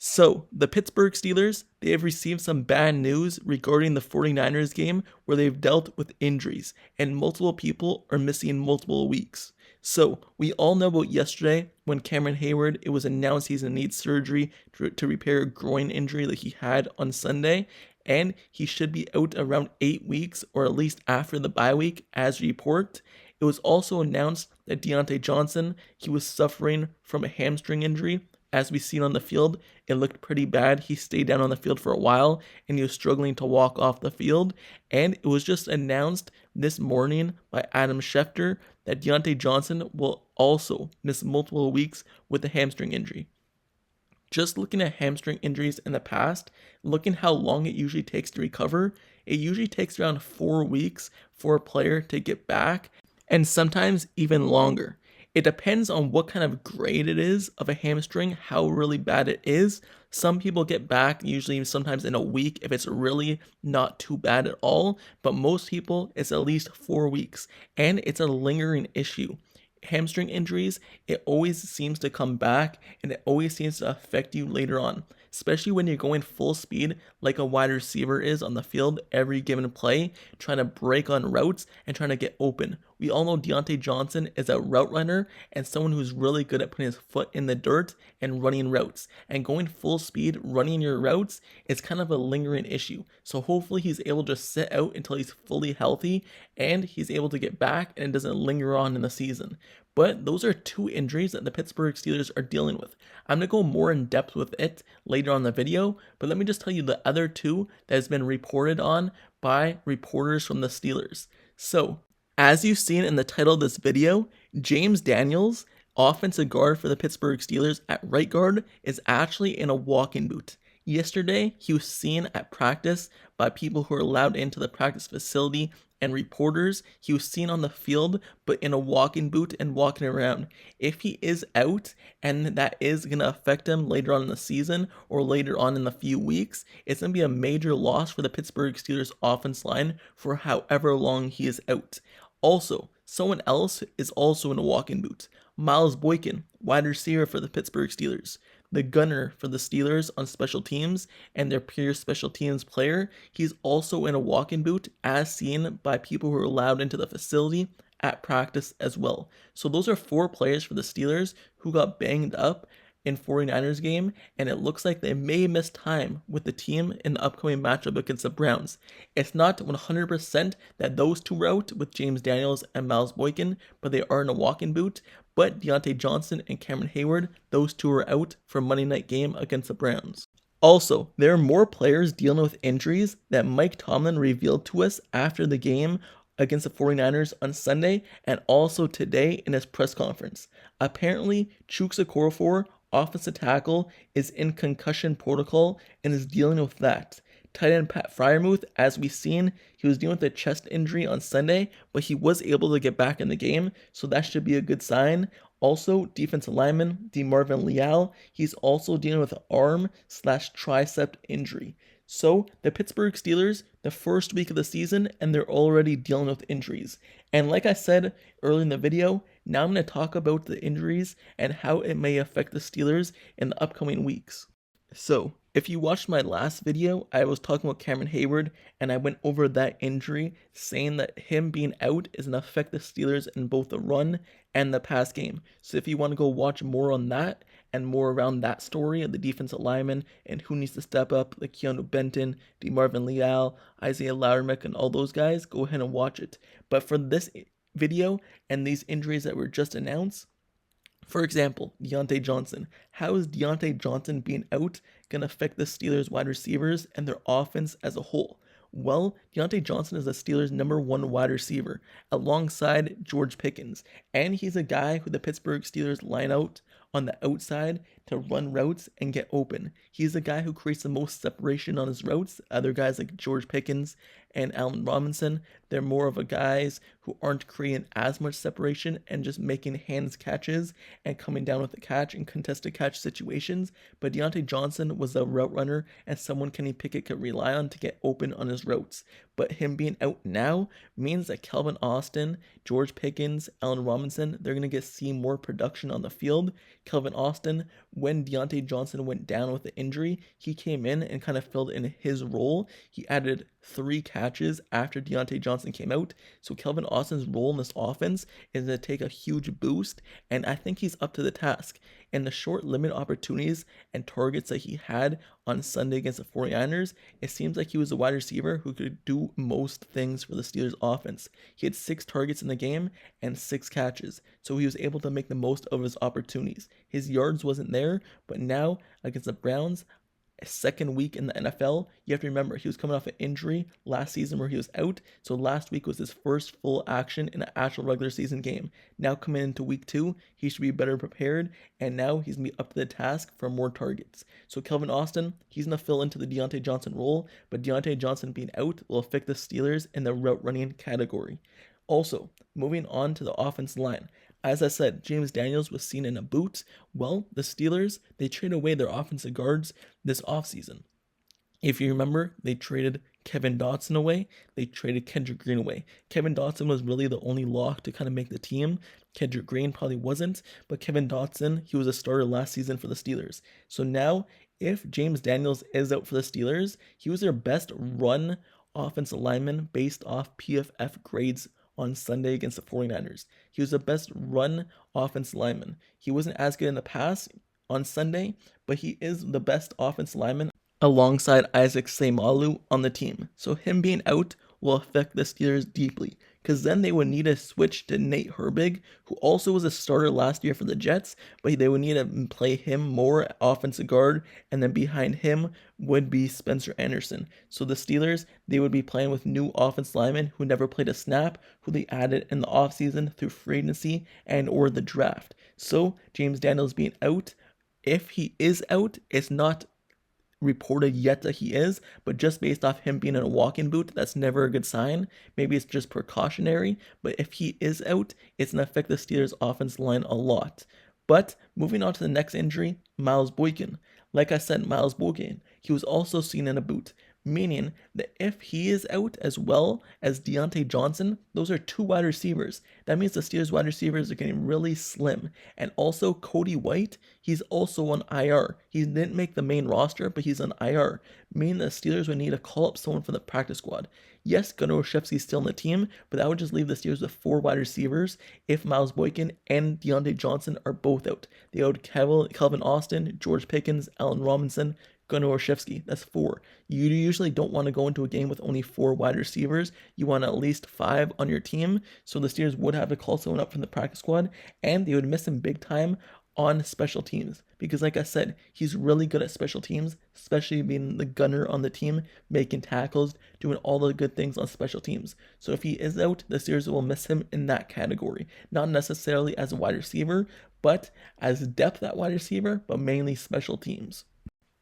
So, the Pittsburgh Steelers, they have received some bad news regarding the 49ers game where they've dealt with injuries and multiple people are missing multiple weeks. So, we all know about yesterday when Cameron Heyward, it was announced he's going to need surgery to repair a groin injury that he had on Sunday, and he should be out around 8 weeks or at least after the bye week as reported. It was also announced that Diontae Johnson, he was suffering from a hamstring injury. As we seen on the field, it looked pretty bad. He stayed down on the field for a while and he was struggling to walk off the field. And it was just announced this morning by Adam Schefter that Diontae Johnson will also miss multiple weeks with a hamstring injury. Just looking at hamstring injuries in the past, looking how long it usually takes to recover, it usually takes around 4 weeks for a player to get back, and sometimes even longer. It depends on what kind of grade it is of a hamstring, how really bad it is. Some people get back usually sometimes in a week if it's really not too bad at all, but most people it's at least 4 weeks, and it's a lingering issue. Hamstring injuries, it always seems to come back and it always seems to affect you later on, especially when you're going full speed like a wide receiver is on the field every given play, trying to break on routes and trying to get open. We all know Diontae Johnson is a route runner and someone who's really good at putting his foot in the dirt and running routes. And going full speed running your routes is kind of a lingering issue. So hopefully he's able to sit out until he's fully healthy and he's able to get back and it doesn't linger on in the season. But those are 2 injuries that the Pittsburgh Steelers are dealing with. I'm going to go more in depth with it later on in the video, but let me just tell you the other 2 that has been reported on by reporters from the Steelers. So, as you've seen in the title of this video, James Daniels, offensive guard for the Pittsburgh Steelers at right guard, is actually in a walking boot. Yesterday, he was seen at practice by people who are allowed into the practice facility and reporters. He was seen on the field, but in a walking boot and walking around. If he is out and that is going to affect him later on in the season or later on in the few weeks, it's going to be a major loss for the Pittsburgh Steelers offense line for however long he is out. Also, someone else is also in a walking boot. Miles Boykin, wide receiver for the Pittsburgh Steelers. The gunner for the Steelers on special teams and their pure special teams player, he's also in a walking boot as seen by people who are allowed into the facility at practice as well. So those are 4 players for the Steelers who got banged up in 49ers game, and it looks like they may miss time with the team in the upcoming matchup against the Browns. It's not 100% that those 2 are out with James Daniels and Miles Boykin, but they are in a walking boot. But Diontae Johnson and Cameron Heyward, those 2 are out for Monday night game against the Browns. Also, there are more players dealing with injuries that Mike Tomlin revealed to us after the game against the 49ers on Sunday and also today in his press conference. Apparently, Okorafor, offensive tackle, is in concussion protocol and is dealing with that. Tight end Pat Freiermuth, as we've seen, he was dealing with a chest injury on Sunday, but he was able to get back in the game, so that should be a good sign. Also, defensive lineman DeMarvin Leal, he's also dealing with an arm/tricep injury. So, the Pittsburgh Steelers, the first week of the season, and they're already dealing with injuries. And like I said earlier in the video, now I'm going to talk about the injuries and how it may affect the Steelers in the upcoming weeks. So, if you watched my last video, I was talking about Cameron Heyward, and I went over that injury, saying that him being out is going to affect the Steelers in both the run and the pass game. So if you want to go watch more on that, and more around that story of the defensive lineman and who needs to step up, like Keanu Benton, DeMarvin Leal, Isaiah Loudermilk, and all those guys, go ahead and watch it. But for this video and these injuries that were just announced, for example, Diontae Johnson. How is Diontae Johnson being out going to affect the Steelers wide receivers and their offense as a whole? Well, Diontae Johnson is the Steelers' number 1 wide receiver alongside George Pickens, and he's a guy who the Pittsburgh Steelers line out on the outside to run routes and get open. He's the guy who creates the most separation on his routes. Other guys like George Pickens and Allen Robinson, they're more of a guys who aren't creating as much separation and just making hands catches and coming down with the catch in contested catch situations. But Diontae Johnson was a route runner and someone Kenny Pickett could rely on to get open on his routes. But him being out now means that Calvin Austin, George Pickens, Allen Robinson, they're going to see more production on the field. Calvin Austin when Diontae Johnson went down with the injury, he came in and kind of filled in his role. He added 3 catches after Diontae Johnson came out. So Calvin Austin's role in this offense is to take a huge boost, and I think he's up to the task. And the short limit opportunities and targets that he had on Sunday against the 49ers, it seems like he was a wide receiver who could do most things for the Steelers offense. He had 6 targets in the game and 6 catches, so he was able to make the most of his opportunities. His yards wasn't there, but now against the Browns, a second week in the NFL, you have to remember he was coming off an injury last season where he was out, so last week was his first full action in an actual regular season game. Now coming into week 2, he should be better prepared, and now he's going to be up to the task for more targets. So Calvin Austin, he's going to fill into the Diontae Johnson role, but Diontae Johnson being out will affect the Steelers in the route running category. Also, moving on to the offense line. As I said, James Daniels was seen in a boot. Well, the Steelers, they traded away their offensive guards this offseason. If you remember, they traded Kevin Dotson away. They traded Kendrick Green away. Kevin Dotson was really the only lock to kind of make the team. Kendrick Green probably wasn't, but Kevin Dotson, he was a starter last season for the Steelers. So now, if James Daniels is out for the Steelers, he was their best run offensive lineman based off PFF grades on Sunday against the 49ers. He was the best run offensive lineman. He wasn't as good in the pass on Sunday, but he is the best offensive lineman alongside Isaac Seumalo on the team. So him being out will affect the Steelers deeply, because then they would need to switch to Nate Herbig, who also was a starter last year for the Jets, but they would need to play him more offensive guard, and then behind him would be Spencer Anderson. So the Steelers, they would be playing with new offensive linemen who never played a snap, who they added in the offseason through free agency and or the draft. So James Daniels being out, if he is out, it's not reported yet that he is, but just based off him being in a walking boot, that's never a good sign. Maybe it's just precautionary, but if he is out, it's going to affect the Steelers' offense line a lot. But moving on to the next injury, Miles Boykin. Like I said, Miles Boykin, he was also seen in a boot, meaning that if he is out as well as Diontae Johnson, those are 2 wide receivers. That means the Steelers wide receivers are getting really slim. And also Cody White, he's also on IR. He didn't make the main roster, but he's on IR, meaning the Steelers would need to call up someone from the practice squad. Yes, Gunnar Olszewski's still on the team, but that would just leave the Steelers with 4 wide receivers if Miles Boykin and Diontae Johnson are both out. They would Calvin Austin, George Pickens, Allen Robinson, Gunnar Olszewski. That's 4. You usually don't want to go into a game with only 4 wide receivers. You want at least 5 on your team. So the Steelers would have to call someone up from the practice squad, and they would miss him big time on special teams. Because like I said, he's really good at special teams, especially being the gunner on the team, making tackles, doing all the good things on special teams. So if he is out, the Steelers will miss him in that category. Not necessarily as a wide receiver, but as depth at wide receiver, but mainly special teams.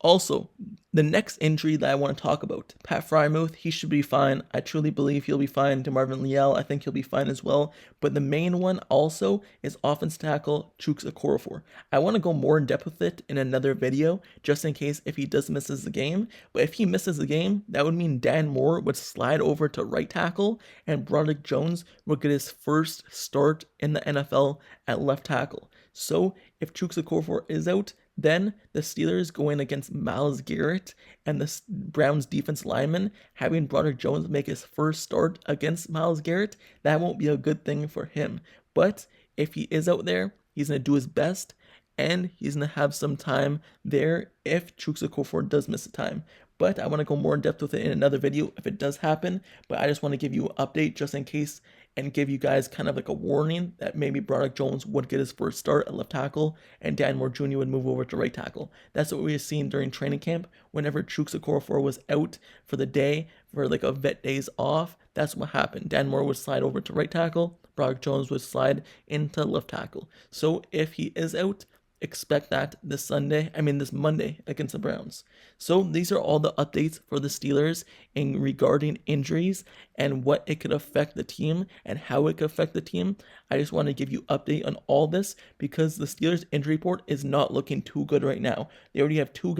Also, the next injury that I want to talk about, Pat Freiermuth, he should be fine. I truly believe he'll be fine. DeMarvin Leal, I think he'll be fine as well. But the main one also is offensive tackle Chuks Okorafor. I want to go more in depth with it in another video, just in case if he does misses the game. But if he misses the game, that would mean Dan Moore would slide over to right tackle, and Broderick Jones would get his first start in the NFL at left tackle. So if Chuks Okorafor is out, then the Steelers going against Myles Garrett and the Browns defense lineman, having Broderick Jones make his first start against Myles Garrett, that won't be a good thing for him. But if he is out there, he's going to do his best, and he's going to have some time there if Chuks Okorafor does miss a time. But I want to go more in depth with it in another video if it does happen. But I just want to give you an update just in case and give you guys kind of like a warning that maybe Broderick Jones would get his first start at left tackle and Dan Moore Jr. would move over to right tackle. That's what we were seeing during training camp. Whenever Chuks Okorafor was out for the day, for like a vet days off, that's what happened. Dan Moore would slide over to right tackle. Broderick Jones would slide into left tackle. So if he is out, expect that this Monday against the Browns. So these are all the updates for the Steelers in regarding injuries and what it could affect the team and how it could affect the team. I just want to give you update on all this because the Steelers injury report is not looking too good right now. They already have 2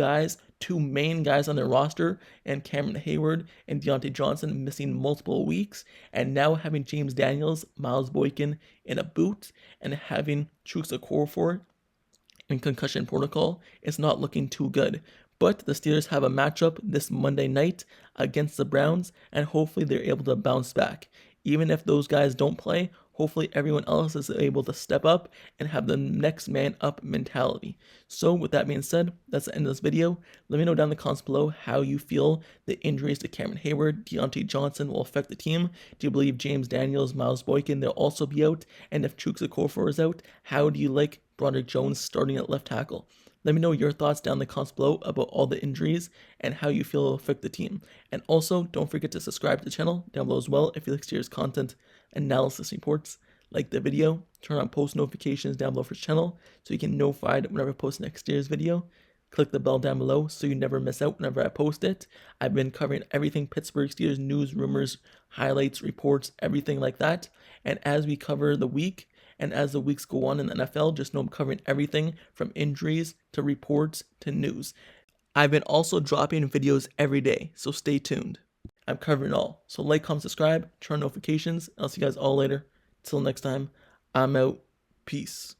main guys on their roster, and Cameron Heyward and Diontae Johnson missing multiple weeks, and now having James Daniels, Miles Boykin in a boot, and having Chuks Okorafor in concussion protocol, it's not looking too good. But the Steelers have a matchup this Monday night against the Browns, and hopefully they're able to bounce back. Even if those guys don't play, hopefully everyone else is able to step up and have the next man up mentality. So with that being said, that's the end of this video. Let me know down in the comments below how you feel the injuries to Cameron Heyward, Diontae Johnson will affect the team. Do you believe James Daniels, Miles Boykin, they'll also be out? And if Okorafor is out, how do you like Broderick Jones starting at left tackle? Let me know your thoughts down in the comments below about all the injuries and how you feel it will affect the team. And also, don't forget to subscribe to the channel down below as well if you like Steelers content, analysis reports. Like the video, turn on post notifications down below for the channel so you get notified whenever I post the next Steelers video. Click the bell down below so you never miss out whenever I post it. I've been covering everything Pittsburgh Steelers news, rumors, highlights, reports, everything like that. And as we cover the week, and as the weeks go on in the NFL, just know I'm covering everything from injuries to reports to news. I've been also dropping videos every day, so stay tuned. I'm covering it all. So like, comment, subscribe, turn on notifications. I'll see you guys all later. Till next time, I'm out. Peace.